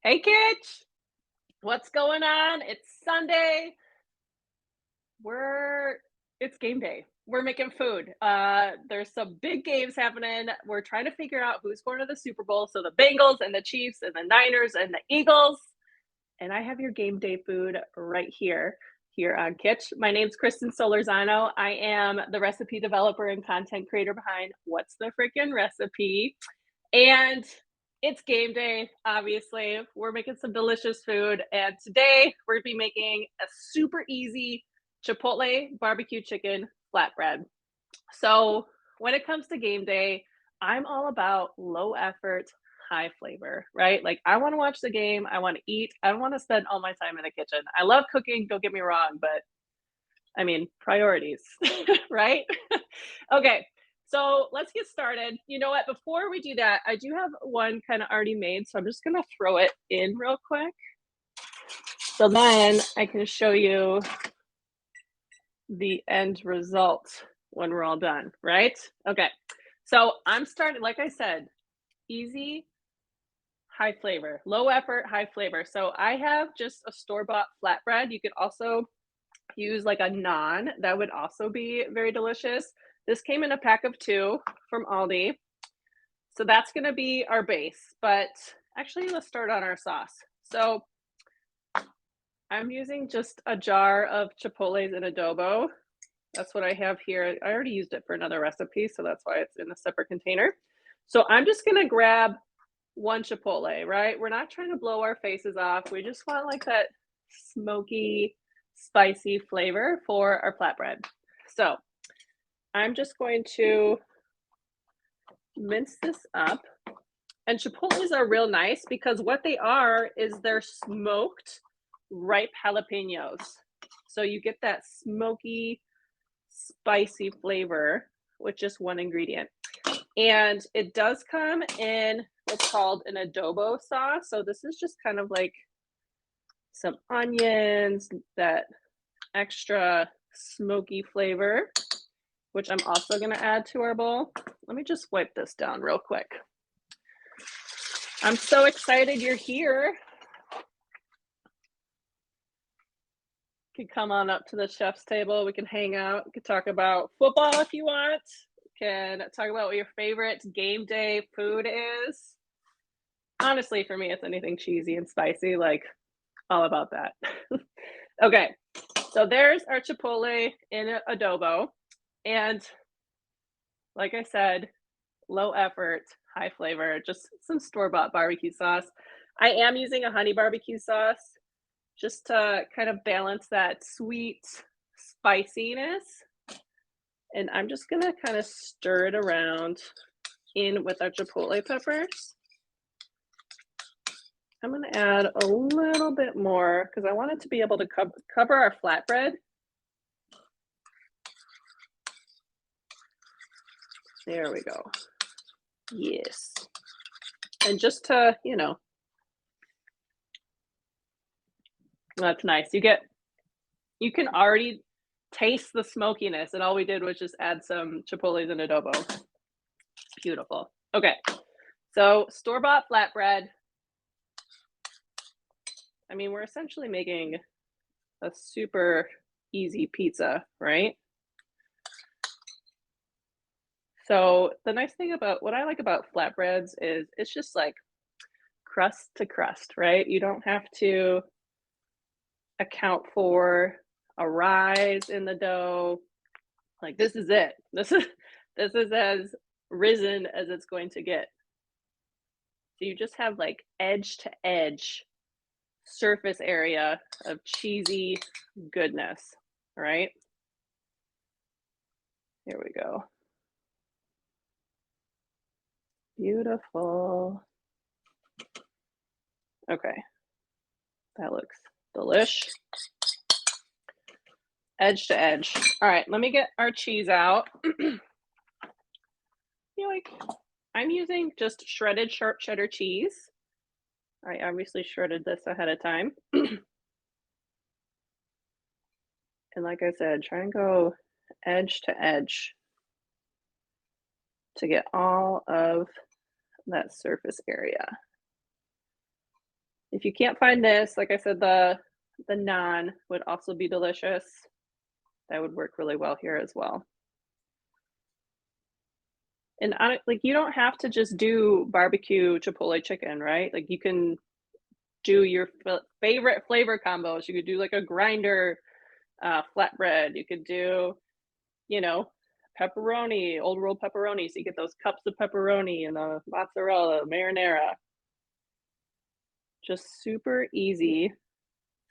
Hey, Kitch, what's going on? It's Sunday. We're it's game day. We're making food. There's some big games happening. We're trying to figure out who's going to the Super Bowl. So the Bengals and the Chiefs and the Niners and the Eagles. And I have your game day food right here on Kitch. My name's Kristen Solorzano. I am the recipe developer and content creator behind What's the Freakin' Recipe. And it's game day, obviously. We're making some delicious food. And today we're going to be making a super easy Chipotle barbecue chicken flatbread. So, when it comes to game day, I'm all about low effort, high flavor, right? Like, I want to watch the game. I want to eat. I don't want to spend all my time in the kitchen. I love cooking, don't get me wrong, but I mean, priorities, right? Okay, so let's get started. You know what? Before we do that, I do have one kind of already made, so I'm just gonna throw it in real quick. So then I can show you the end result when we're all done, right? Okay, so I'm starting, like I said, easy, high flavor, low effort, high flavor. So I have just a store-bought flatbread. You could also use like a naan. That would also be very delicious. This came in a pack of 2 from Aldi. So that's gonna be our base, but actually let's start on our sauce. So I'm using just a jar of chipotles and adobo. That's what I have here. I already used it for another recipe, so that's why it's in a separate container. So I'm just gonna grab 1 chipotle, right? We're not trying to blow our faces off. We just want like that smoky, spicy flavor for our flatbread. So I'm just going to mince this up. And chipotles are real nice because what they are is they're smoked ripe jalapenos. So you get that smoky, spicy flavor with just 1 ingredient. And it does come in what's called an adobo sauce. So this is just kind of like some onions, that extra smoky flavor, which I'm also going to add to our bowl. Let me just wipe this down real quick. I'm so excited you're here. You can come on up to the chef's table. We can hang out. We can talk about football if you want. We can talk about what your favorite game day food is. Honestly, for me, it's anything cheesy and spicy, like all about that. Okay, so there's our chipotle in adobo. And like I said, low effort, high flavor, just some store-bought barbecue sauce. I am using a honey barbecue sauce just to kind of balance that sweet spiciness. And I'm just gonna kind of stir it around in with our chipotle peppers. I'm gonna add a little bit more because I want it to be able to cover our flatbread. There we go. Yes. And just to, that's nice. You can already taste the smokiness, and all we did was just add some chipotles and adobo. Beautiful. Okay, so store-bought flatbread. I mean, we're essentially making a super easy pizza, right? So the nice thing about what I like about flatbreads is it's just like crust to crust, right? You don't have to account for a rise in the dough. Like this is it. This is as risen as it's going to get. So you just have like edge to edge surface area of cheesy goodness, right? Here we go. Beautiful. Okay, that looks delish. Edge to edge. All right, let me get our cheese out. I'm using just shredded sharp cheddar cheese. I obviously shredded this ahead of time. And like I said, try and go edge to edge to get all of that surface area. If you can't find this, like I said, the naan would also be delicious. That would work really well here as well. And like you don't have to just do barbecue Chipotle chicken, right? Like you can do your favorite flavor combos. You could do like a grinder flatbread. You could do, you know, pepperoni, old world pepperoni. So you get those cups of pepperoni and the mozzarella, marinara. Just super easy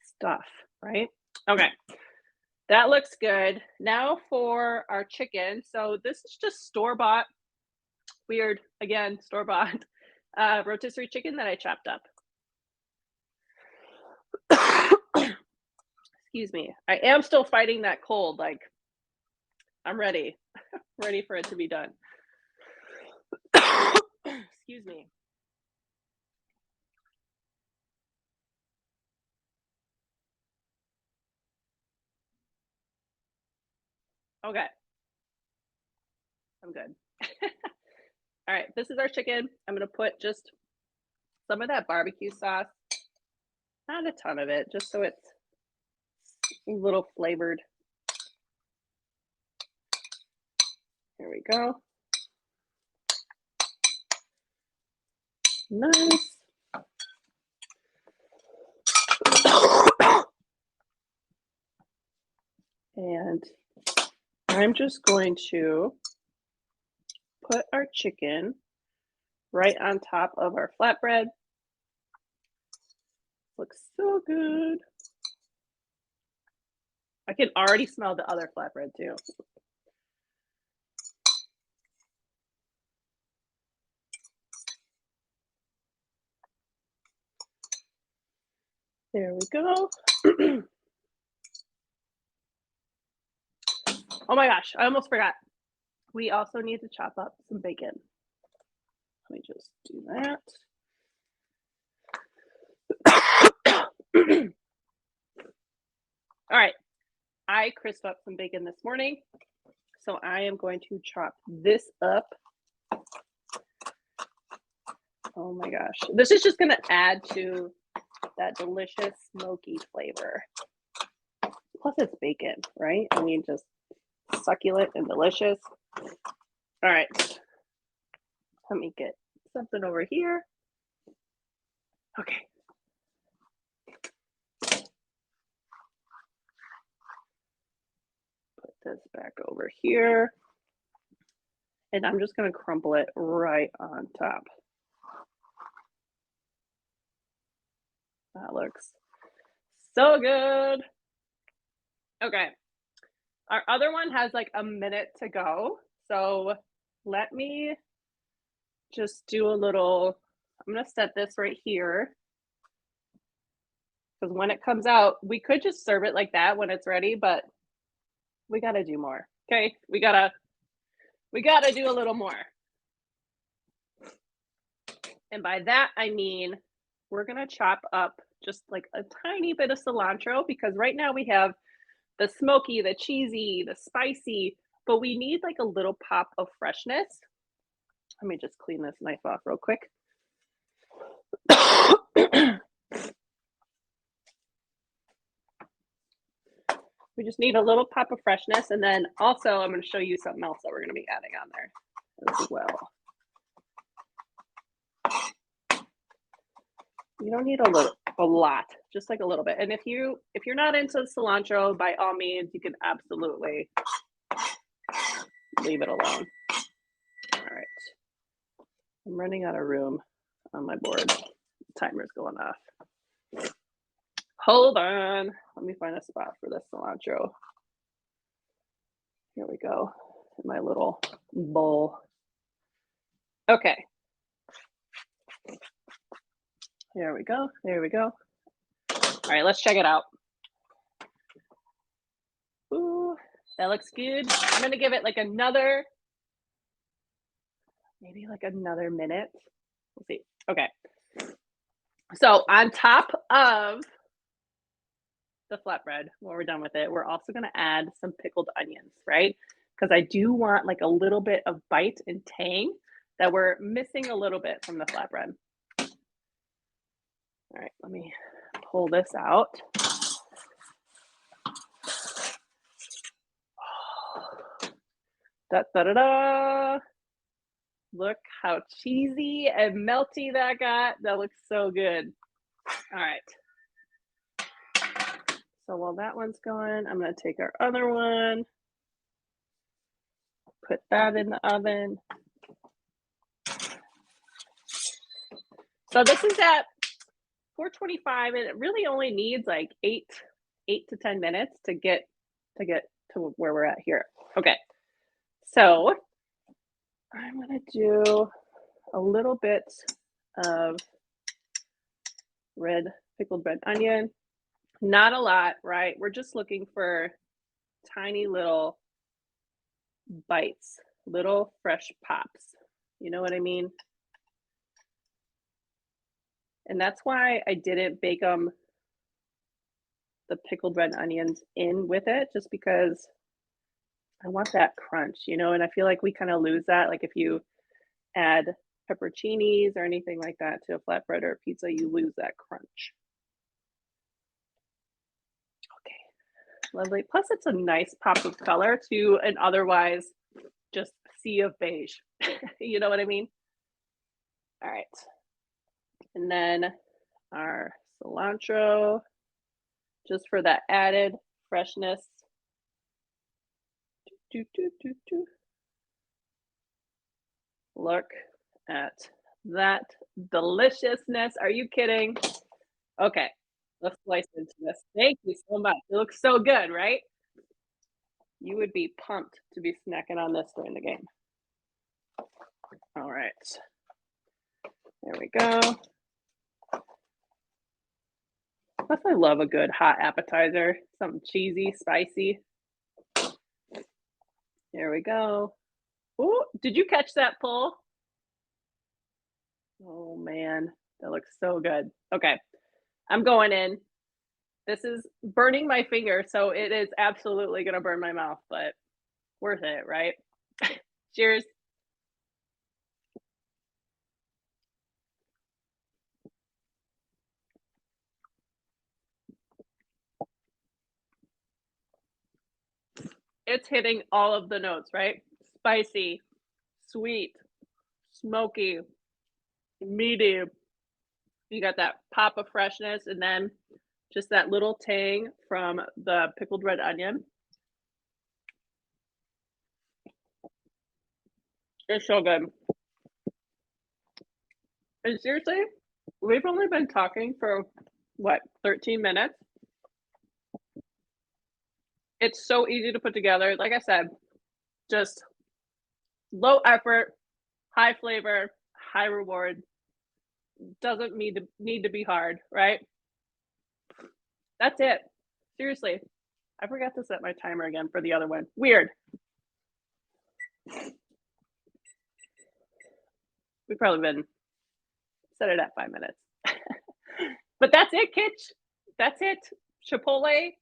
stuff, right? Okay, that looks good. Now for our chicken. So this is just store-bought, weird, again, store-bought rotisserie chicken that I chopped up. Excuse me. I am still fighting that cold. Like, I'm ready. Ready for it to be done. Excuse me. Okay. I'm good. All right, this is our chicken. I'm gonna put just some of that barbecue sauce, not a ton of it, just so it's a little flavored. Here we go. Nice. And I'm just going to put our chicken right on top of our flatbread. Looks so good. I can already smell the other flatbread too. There we go. Oh my gosh, I almost forgot. We also need to chop up some bacon. Let me just do that. All right, I crisped up some bacon this morning, so I am going to chop this up. Oh my gosh, this is just gonna add to that delicious smoky flavor. Plus it's bacon, right? I mean, just succulent and delicious. All right, let me get something over here. Okay. Put this back over here. And I'm just gonna crumble it right on top. That looks so good. Okay. Our other one has like a minute to go. So let me just do a little, I'm gonna set this right here. Because when it comes out, we could just serve it like that when it's ready, but we gotta do more. Okay, we gotta do a little more. And by that I mean we're gonna chop up just like a tiny bit of cilantro because right now we have the smoky, the cheesy, the spicy, but we need like a little pop of freshness. Let me just clean this knife off real quick. We just need a little pop of freshness. And then also I'm going to show you something else that we're going to be adding on there as well. You don't need a lot, just like a little bit. And if you're not into cilantro, by all means, you can absolutely leave it alone. All right. I'm running out of room on my board. The timer's going off. Hold on. Let me find a spot for this cilantro. Here we go. In my little bowl. Okay. There we go. There we go. All right, let's check it out. Ooh, that looks good. I'm gonna give it like maybe like another minute. We'll see. Okay. So on top of the flatbread, when we're done with it, we're also gonna add some pickled onions, right? Because I do want like a little bit of bite and tang that we're missing a little bit from the flatbread. All right, let me pull this out. Da da da da. Look how cheesy and melty that got. That looks so good. All right. So while that one's going, I'm going to take our other one, put that in the oven. So this is at 425, and it really only needs like 8 to 10 minutes to get to where we're at here. Okay. So I'm going to do a little bit of red pickled red onion. Not a lot, right? We're just looking for tiny little bites, little fresh pops. You know what I mean? And that's why I didn't bake them, the pickled red onions, in with it, just because I want that crunch, you know, and I feel like we kind of lose that. Like if you add pepperoncinis or anything like that to a flatbread or a pizza, you lose that crunch. Okay, lovely. Plus, it's a nice pop of color to an otherwise just sea of beige. You know what I mean? All right. And then our cilantro, just for that added freshness. Look at that deliciousness. Are you kidding? Okay, let's slice into this. Thank you so much. It looks so good, right? You would be pumped to be snacking on this during the game. All right. There we go. Plus, I love a good hot appetizer. Something cheesy, spicy. There we go. Oh, did you catch that pull? Oh man, that looks so good. Okay, I'm going in. This is burning my finger, so it is absolutely gonna burn my mouth, but worth it, right? Cheers. It's hitting all of the notes, right? Spicy, sweet, smoky, meaty. You got that pop of freshness, and then just that little tang from the pickled red onion. It's so good. And seriously, we've only been talking for what, 13 minutes? It's so easy to put together. Like I said, just low effort, high flavor, high reward. Doesn't need to be hard, right? That's it. Seriously. I forgot to set my timer again for the other one. Weird. We've probably been set it at 5 minutes. But that's it, Kitch. That's it. Chipotle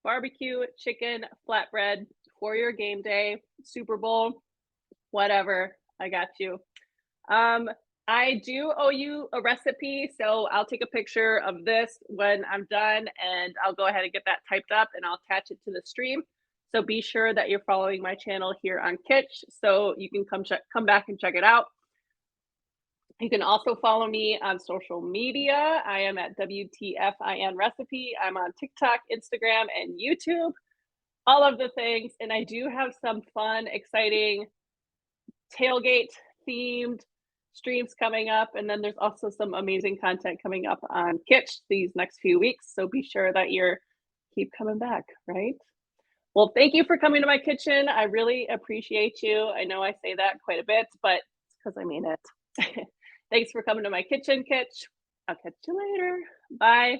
barbecue chicken flatbread for your game day, Super Bowl, whatever. I got you. I do owe you a recipe, so I'll take a picture of this when I'm done, and I'll go ahead and get that typed up, and I'll attach it to the stream. So be sure that you're following my channel here on Kitch, so you can come back and check it out. You can also follow me on social media. I am at WTFIN Recipe. I'm on TikTok, Instagram, and YouTube. All of the things, and I do have some fun, exciting tailgate themed streams coming up, and then there's also some amazing content coming up on Kitch these next few weeks, so be sure that you're keep coming back, right? Well, thank you for coming to my kitchen. I really appreciate you. I know I say that quite a bit, but it's because I mean it. Thanks for coming to my kitchen, Kitch. I'll catch you later. Bye.